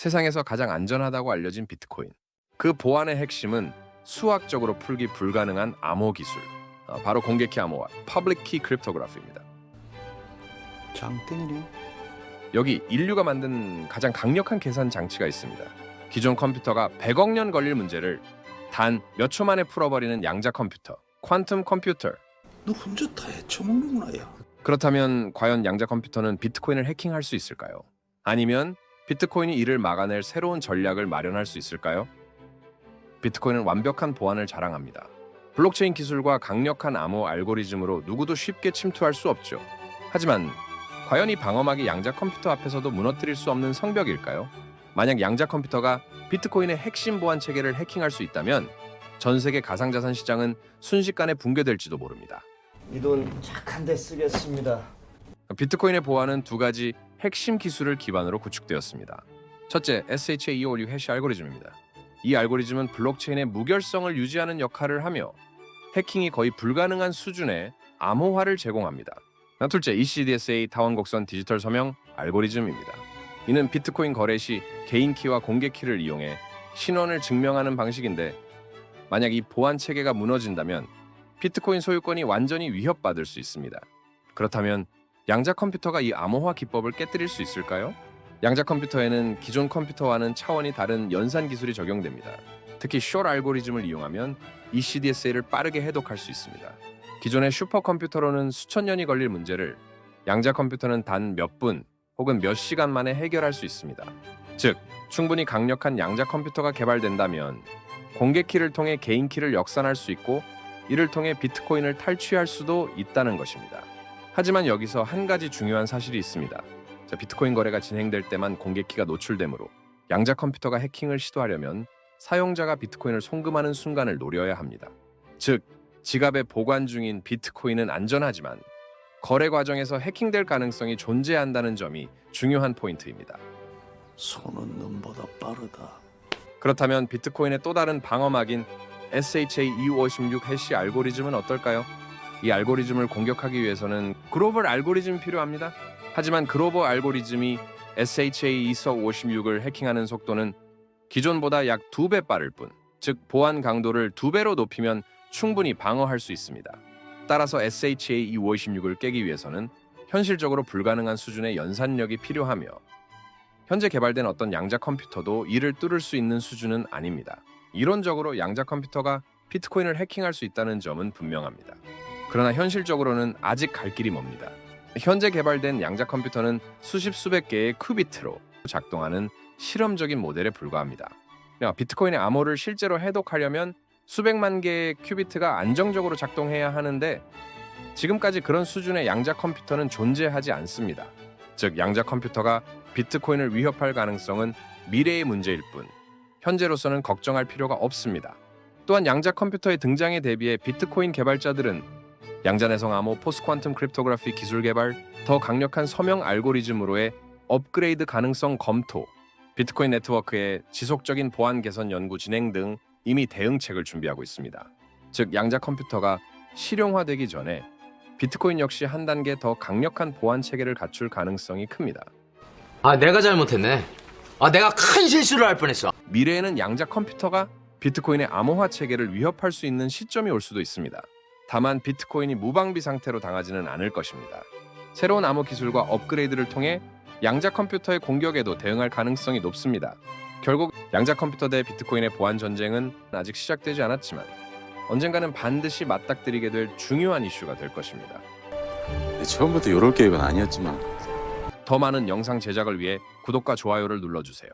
세상에서 가장 안전하다고 알려진 비트코인. 그 보안의 핵심은 수학적으로 풀기 불가능한 암호 기술. 바로 공개키 암호화, Public Key Cryptography입니다. 장땡이네. 여기 인류가 만든 가장 강력한 계산 장치가 있습니다. 기존 컴퓨터가 100억 년 걸릴 문제를 단 몇 초 만에 풀어버리는 양자 컴퓨터, 퀀텀 컴퓨터. 너 혼자 다 헤쳐먹는구나, 야. 그렇다면 과연 양자 컴퓨터는 비트코인을 해킹할 수 있을까요? 아니면 비트코인이 이를 막아낼 새로운 전략을 마련할 수 있을까요? 비트코인은 완벽한 보안을 자랑합니다. 블록체인 기술과 강력한 암호 알고리즘으로 누구도 쉽게 침투할 수 없죠. 하지만 과연 이 방어막이 양자 컴퓨터 앞에서도 무너뜨릴 수 없는 성벽일까요? 만약 양자 컴퓨터가 비트코인의 핵심 보안 체계를 해킹할 수 있다면 전 세계 가상자산 시장은 순식간에 붕괴될지도 모릅니다. 이 돈 착한 데 쓰겠습니다. 비트코인의 보안은 두 가지 핵심 기술을 기반으로 구축되었습니다. 첫째, SHA-256 해시 알고리즘입니다. 이 알고리즘은 블록체인의 무결성을 유지하는 역할을 하며 해킹이 거의 불가능한 수준의 암호화를 제공합니다. 둘째, ECDSA 타원 곡선 디지털 서명 알고리즘입니다. 이는 비트코인 거래 시 개인 키와 공개 키를 이용해 신원을 증명하는 방식인데 만약 이 보안 체계가 무너진다면 비트코인 소유권이 완전히 위협받을 수 있습니다. 그렇다면 양자 컴퓨터가 이 암호화 기법을 깨뜨릴 수 있을까요? 양자 컴퓨터에는 기존 컴퓨터와는 차원이 다른 연산 기술이 적용됩니다. 특히 숏 알고리즘을 이용하면 ECDSA를 빠르게 해독할 수 있습니다. 기존의 슈퍼컴퓨터로는 수천 년이 걸릴 문제를 양자 컴퓨터는 단 몇 분 혹은 몇 시간 만에 해결할 수 있습니다. 즉, 충분히 강력한 양자 컴퓨터가 개발된다면 공개 키를 통해 개인 키를 역산할 수 있고 이를 통해 비트코인을 탈취할 수도 있다는 것입니다. 하지만 여기서 한 가지 중요한 사실이 있습니다. 비트코인 거래가 진행될 때만 공개 키가 노출되므로 양자 컴퓨터가 해킹을 시도하려면 사용자가 비트코인을 송금하는 순간을 노려야 합니다. 즉, 지갑에 보관 중인 비트코인은 안전하지만 거래 과정에서 해킹될 가능성이 존재한다는 점이 중요한 포인트입니다. 손은 눈보다 빠르다. 그렇다면 비트코인의 또 다른 방어막인 SHA-256 해시 알고리즘은 어떨까요? 이 알고리즘을 공격하기 위해서는 글로벌 알고리즘이 필요합니다. 하지만 글로벌 알고리즘이 SHA-256을 해킹하는 속도는 기존보다 약 2배 빠를 뿐, 즉 보안 강도를 2배로 높이면 충분히 방어할 수 있습니다. 따라서 SHA-256을 깨기 위해서는 현실적으로 불가능한 수준의 연산력이 필요하며 현재 개발된 어떤 양자 컴퓨터도 이를 뚫을 수 있는 수준은 아닙니다. 이론적으로 양자 컴퓨터가 비트코인을 해킹할 수 있다는 점은 분명합니다. 그러나 현실적으로는 아직 갈 길이 멉니다. 현재 개발된 양자 컴퓨터는 수십 수백 개의 큐비트로 작동하는 실험적인 모델에 불과합니다. 비트코인의 암호를 실제로 해독하려면 수백만 개의 큐비트가 안정적으로 작동해야 하는데 지금까지 그런 수준의 양자 컴퓨터는 존재하지 않습니다. 즉, 양자 컴퓨터가 비트코인을 위협할 가능성은 미래의 문제일 뿐 현재로서는 걱정할 필요가 없습니다. 또한 양자 컴퓨터의 등장에 대비해 비트코인 개발자들은 양자내성 암호 포스트 퀀텀 크립토그래피 기술 개발, 더 강력한 서명 알고리즘으로의 업그레이드 가능성 검토, 비트코인 네트워크의 지속적인 보안 개선 연구 진행 등 이미 대응책을 준비하고 있습니다. 즉, 양자 컴퓨터가 실용화되기 전에 비트코인 역시 한 단계 더 강력한 보안 체계를 갖출 가능성이 큽니다. 내가 잘못했네. 내가 큰 실수를 할 뻔했어. 미래에는 양자 컴퓨터가 비트코인의 암호화 체계를 위협할 수 있는 시점이 올 수도 있습니다. 다만 비트코인이 무방비 상태로 당하지는 않을 것입니다. 새로운 암호 기술과 업그레이드를 통해 양자 컴퓨터의 공격에도 대응할 가능성이 높습니다. 결국 양자 컴퓨터 대 비트코인의 보안 전쟁은 아직 시작되지 않았지만 언젠가는 반드시 맞닥뜨리게 될 중요한 이슈가 될 것입니다. 처음부터 이럴 계획은 아니었지만 더 많은 영상 제작을 위해 구독과 좋아요를 눌러주세요.